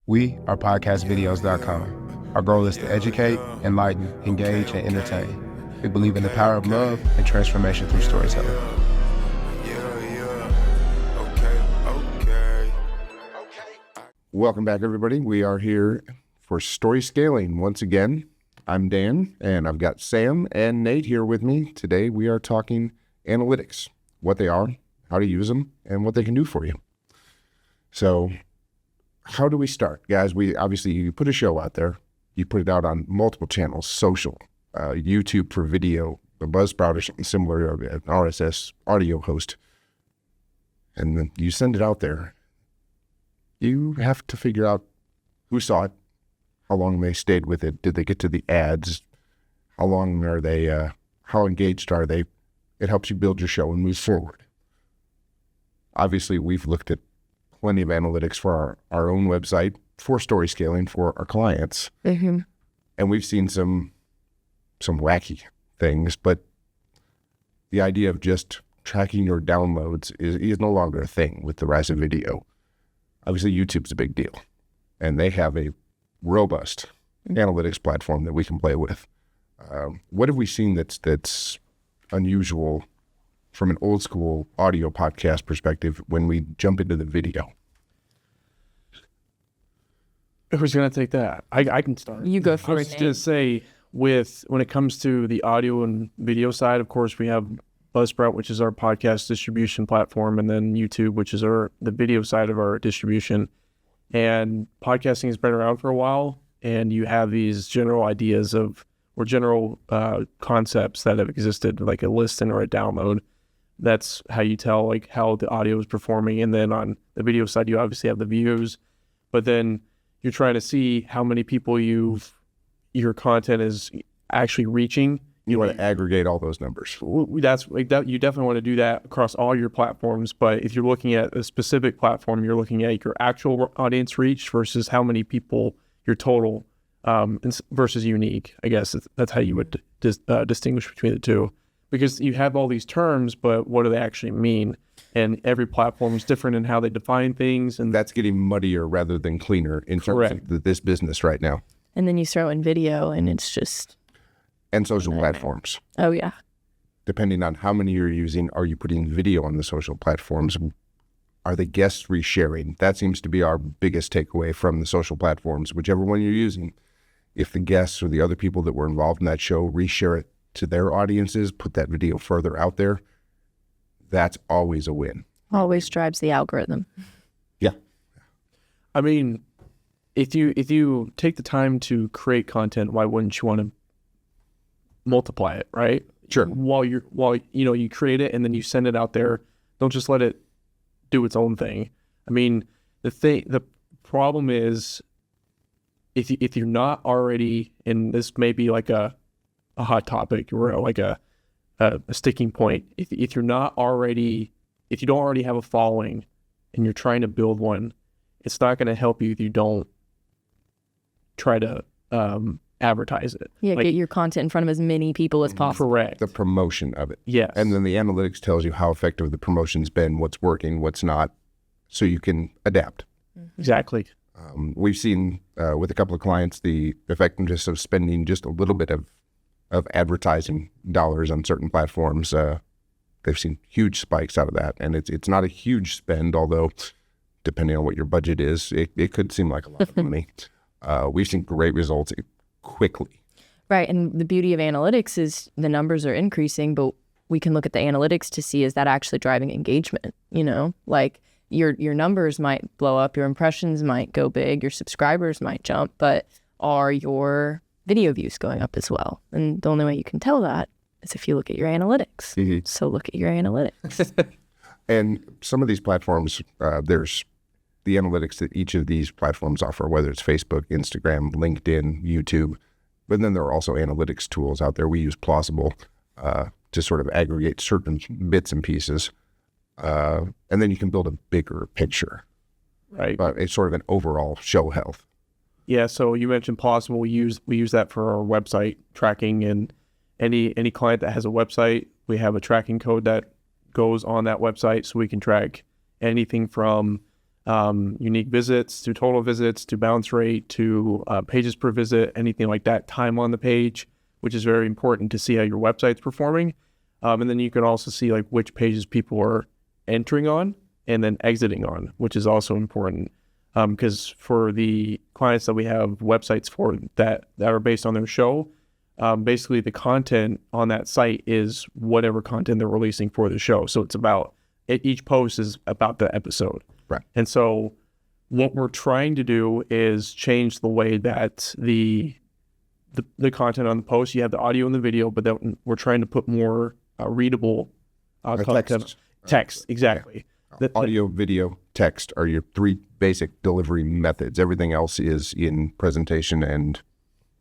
We are podcastvideos.com. Our goal is to educate, enlighten, engage, and entertain. We believe in the power of love and transformation through storytelling. Welcome back, everybody. We are here for Story Scaling once again. I'm Dan, and I've got Sam and Nate here with me. Today, we are talking analytics, what they are, how to use them, and what they can do for you. So, how do we start? Guys, you put a show out there. You put it out on multiple channels, social, YouTube for video, a Buzzsprout or something similar, an RSS audio host. And then you send it out there. You have to figure out who saw it, how long they stayed with it, did they get to the ads, how long are they, how engaged are they? It helps you build your show and move forward. Obviously, we've looked at plenty of analytics for our own website, for story scaling for our clients. Mm-hmm. And we've seen some wacky things, but the idea of just tracking your downloads is no longer a thing with the rise of video. Obviously, YouTube's a big deal, and they have a robust analytics platform that we can play with. What have we seen that's unusual from an old school audio podcast perspective when we jump into the video? Who's going to take that? I can start. You go for it. I was just going to say, when it comes to the audio and video side, of course, we have Buzzsprout, which is our podcast distribution platform, and then YouTube, which is the video side of our distribution. And podcasting has been around for a while, and you have these general ideas or general concepts that have existed, like a listen or a download. That's how you tell like how the audio is performing. And then on the video side, you obviously have the views, but then you're trying to see how many people your content is actually reaching. You want to aggregate all those numbers. That's like that. You definitely want to do that across all your platforms. But if you're looking at a specific platform, you're looking at your actual audience reach versus how many people your total versus unique. I guess that's how you would distinguish between the two, because you have all these terms, but what do they actually mean? And every platform is different in how they define things. And that's getting muddier rather than cleaner in terms of this business right now. And then you throw in video, and it's just... And social platforms. Oh, yeah. Depending on how many you're using, are you putting video on the social platforms? Are the guests resharing? That seems to be our biggest takeaway from the social platforms. Whichever one you're using, if the guests or the other people that were involved in that show reshare it to their audiences, put that video further out there, that's always a win. Always drives the algorithm. Yeah. I mean, if you take the time to create content, why wouldn't you want to multiply it, right? Sure. While you create it and then you send it out there, don't just let it do its own thing. I mean, the problem is if you're not already, and this may be like a hot topic or like a sticking point. If you don't already have a following and you're trying to build one, it's not going to help you if you don't try to advertise it. Yeah, get your content in front of as many people as possible. Correct. The promotion of it. Yes. And then the analytics tells you how effective the promotion's been, what's working, what's not, so you can adapt. Mm-hmm. Exactly. We've seen with a couple of clients the effectiveness of spending just a little bit of advertising dollars on certain platforms. They've seen huge spikes out of that. And it's not a huge spend, although depending on what your budget is, it could seem like a lot of money. We've seen great results quickly. Right. And the beauty of analytics is the numbers are increasing, but we can look at the analytics to see, is that actually driving engagement? Like your numbers might blow up, your impressions might go big, your subscribers might jump, but are your video views going up as well? And the only way you can tell that is if you look at your analytics. Mm-hmm. So look at your analytics. And some of these platforms, there's the analytics that each of these platforms offer, whether it's Facebook, Instagram, LinkedIn, YouTube. But then there are also analytics tools out there. We use Plausible to sort of aggregate certain bits and pieces. And then you can build a bigger picture. Right. It's sort of an overall show health. Yeah, so you mentioned Plausible. We use that for our website tracking, and any client that has a website, we have a tracking code that goes on that website, so we can track anything from unique visits to total visits to bounce rate to pages per visit, anything like that, time on the page, which is very important to see how your website's performing. And then you can also see like which pages people are entering on and then exiting on, which is also important. Because for the clients that we have websites for that are based on their show, basically the content on that site is whatever content they're releasing for the show. So it's about, each post is about the episode. Right. And so what we're trying to do is change the way that the content on the post, you have the audio and the video, but then we're trying to put more readable content. Text, exactly. Yeah. Audio, video, text are your three basic delivery methods. Everything else is in presentation and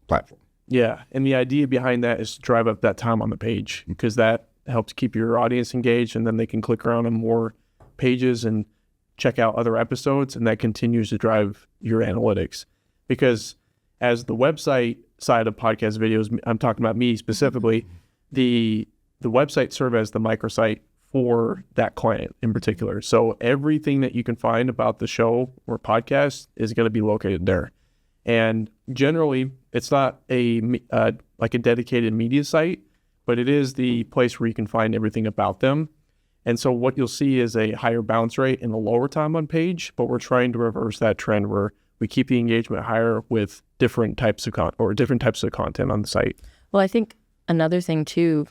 platform. Yeah, and the idea behind that is to drive up that time on the page, because that helps keep your audience engaged, and then they can click around on more pages and check out other episodes, and that continues to drive your analytics. Because as the website side of podcast videos, I'm talking about me specifically, the website serve as the microsite for that client in particular. So everything that you can find about the show or podcast is going to be located there. And generally, it's not like a dedicated media site, but it is the place where you can find everything about them. And so what you'll see is a higher bounce rate and a lower time on page, but we're trying to reverse that trend where we keep the engagement higher with different types of content on the site. Well, I think another thing too,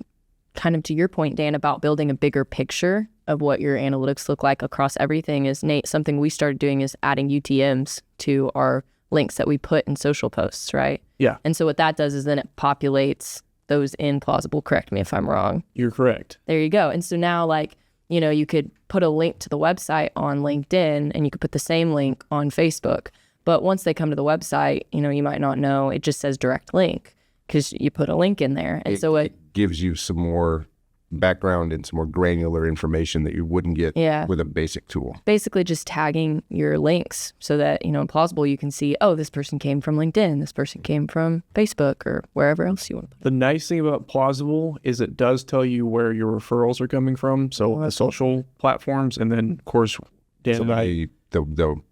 kind of to your point, Dan, about building a bigger picture of what your analytics look like across everything is, Nate, something we started doing is adding UTMs to our links that we put in social posts, right? Yeah. And so what that does is then it populates those in plausible. Correct me if I'm wrong. You're correct. There you go. And so now, like, you know, you could put a link to the website on LinkedIn and you could put the same link on Facebook. But once they come to the website, you know, you might not know, it just says direct link because you put a link in there. And so it gives you some more background and some more granular information that you wouldn't get with a basic tool. Basically just tagging your links so that, you know, in plausible you can see, oh, this person came from LinkedIn, this person came from Facebook or wherever else you want to put it. The nice thing about plausible is it does tell you where your referrals are coming from. So the social platforms, and then of course Dan and I, the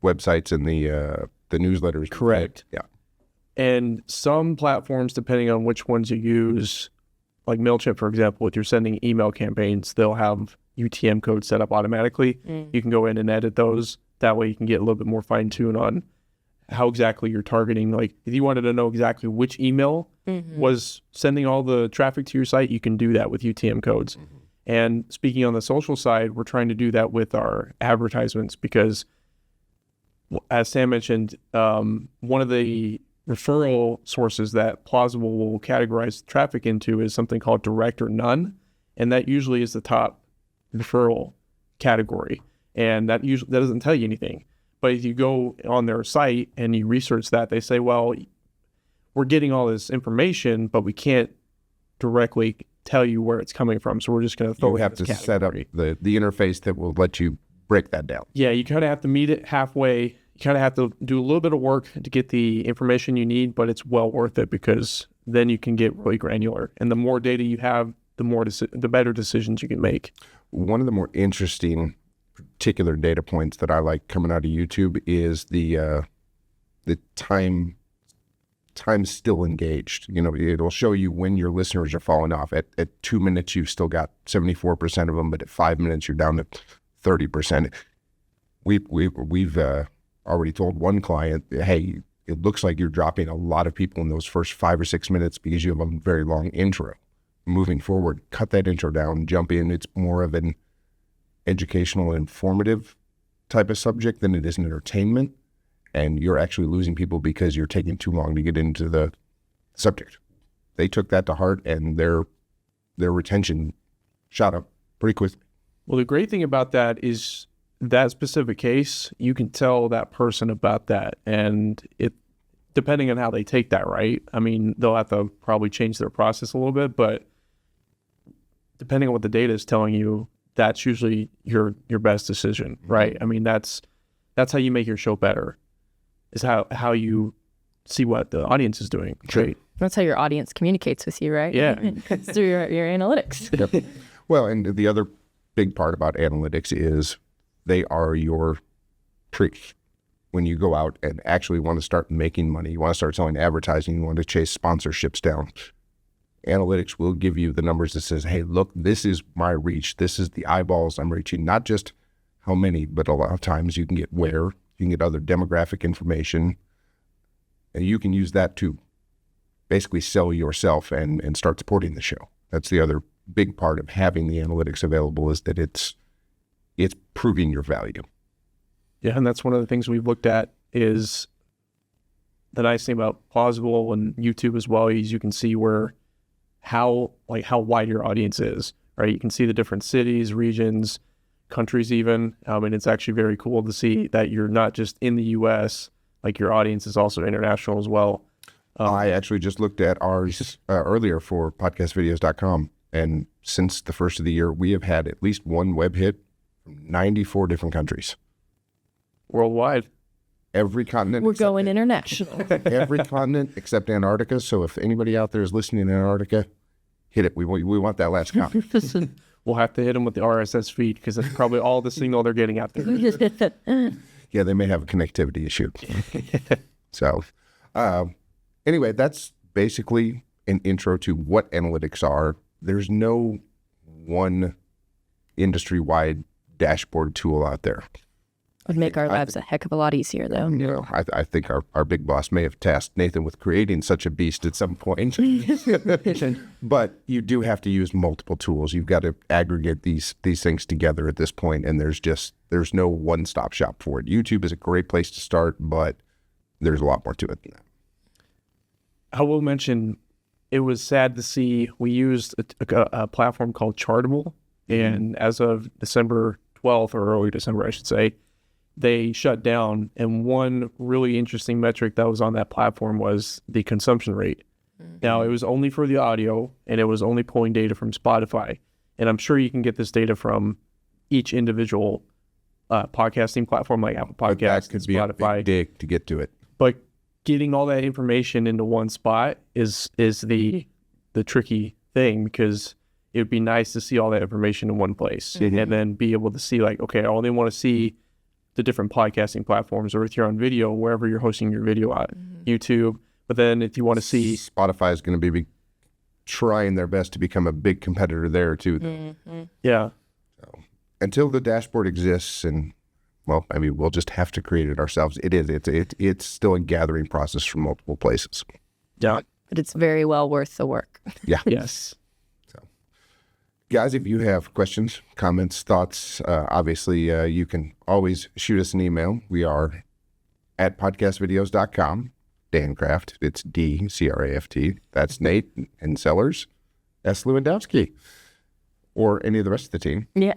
websites and the newsletters. Correct. Yeah. And some platforms, depending on which ones you use, like MailChimp, for example, if you're sending email campaigns, they'll have UTM codes set up automatically. You can go in and edit those. That way you can get a little bit more fine-tuned on how exactly you're targeting. Like if you wanted to know exactly which email was sending all the traffic to your site, you can do that with UTM codes. And speaking on the social side, we're trying to do that with our advertisements because, as Sam mentioned, one of the referral sources that plausible will categorize traffic into is something called direct or none, and that usually is the top referral category, and that doesn't tell you anything. But if you go on their site and you research that, they say, well, we're getting all this information, but we can't directly tell you where it's coming from, so we're just going to throw it in this category. Set up the interface that will let you break that down. Yeah, you kind of have to meet it halfway. You kind of have to do a little bit of work to get the information you need, but it's well worth it because then you can get really granular. And the more data you have, the better decisions you can make. One of the more interesting particular data points that I like coming out of YouTube is the time still engaged. You know, it'll show you when your listeners are falling off. At 2 minutes, you've still got 74% of them, but at 5 minutes, you're down to 30%. We've already told one client, hey, it looks like you're dropping a lot of people in those first 5 or 6 minutes because you have a very long intro. Moving forward, cut that intro down, jump in. It's more of an educational, informative type of subject than it is an entertainment. And you're actually losing people because you're taking too long to get into the subject. They took that to heart, and their retention shot up pretty quickly. Well, the great thing about that is that specific case, you can tell that person about that, and it, depending on how they take that, right? I mean, they'll have to probably change their process a little bit, but depending on what the data is telling you, that's usually your best decision, right? I mean, that's how you make your show better, is how you see what the audience is doing. Great. That's how your audience communicates with you, right? Yeah. It's through your analytics. Yep. Well, and the other big part about analytics is they are your trick when you go out and actually want to start making money. You want to start selling advertising. You want to chase sponsorships down. Analytics will give you the numbers that says, hey, look, this is my reach. This is the eyeballs I'm reaching. Not just how many, but a lot of times you can get where. You can get other demographic information. And you can use that to basically sell yourself and start supporting the show. That's the other big part of having the analytics available, is that it's proving your value. Yeah, and that's one of the things we've looked at. Is the nice thing about Plausible and YouTube as well is you can see how wide your audience is, right? You can see the different cities, regions, countries even, and it's actually very cool to see that you're not just in the U.S., like your audience is also international as well. I actually just looked at ours earlier for podcastvideos.com, and since the first of the year, we have had at least one web hit from 94 different countries. Worldwide. Every continent. We're going international. Every continent except Antarctica. So if anybody out there is listening in Antarctica, hit it. We want that last count. We'll have to hit them with the RSS feed because that's probably all the signal they're getting out there. Yeah, they may have a connectivity issue. So anyway, that's basically an intro to what analytics are. There's no one industry-wide dashboard tool out there. Would make our lives a heck of a lot easier, though. You know, I think our big boss may have tasked Nathan with creating such a beast at some point. But you do have to use multiple tools. You've got to aggregate these things together at this point, and there's no one-stop shop for it. YouTube is a great place to start, but there's a lot more to it than that. I will mention, it was sad to see we used a platform called Chartable, and as of December 12th, or early December, I should say, they shut down. And one really interesting metric that was on that platform was the consumption rate. Now, it was only for the audio, and it was only pulling data from Spotify. And I'm sure you can get this data from each individual podcasting platform, like Apple Podcasts and Spotify. Be a big dig to get to it. But getting all that information into one spot is the tricky thing, because it would be nice to see all that information in one place and then be able to see, like, okay, I only want to see the different podcasting platforms, or if you're on video, wherever you're hosting your video at, YouTube. But then if you want to see... Spotify is going to be trying their best to become a big competitor there too. Yeah. So, until the dashboard exists, and well, I mean, we'll just have to create it ourselves. It's still a gathering process from multiple places. Yeah. But it's very well worth the work. Yeah. Yes. Guys, if you have questions, comments, thoughts, obviously you can always shoot us an email. We are at podcastvideos.com. Dan Craft, it's D-C-R-A-F-T. That's Nate and Sellers, S. Lewandowski, or any of the rest of the team. Yeah.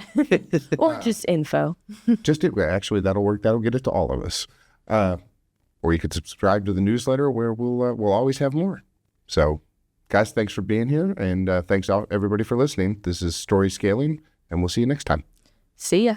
Or just info. Actually, that'll work. That'll get it to all of us. Or you could subscribe to the newsletter, where we'll always have more. So, guys, thanks for being here, and thanks everybody for listening. This is Story Scaling, and we'll see you next time. See ya.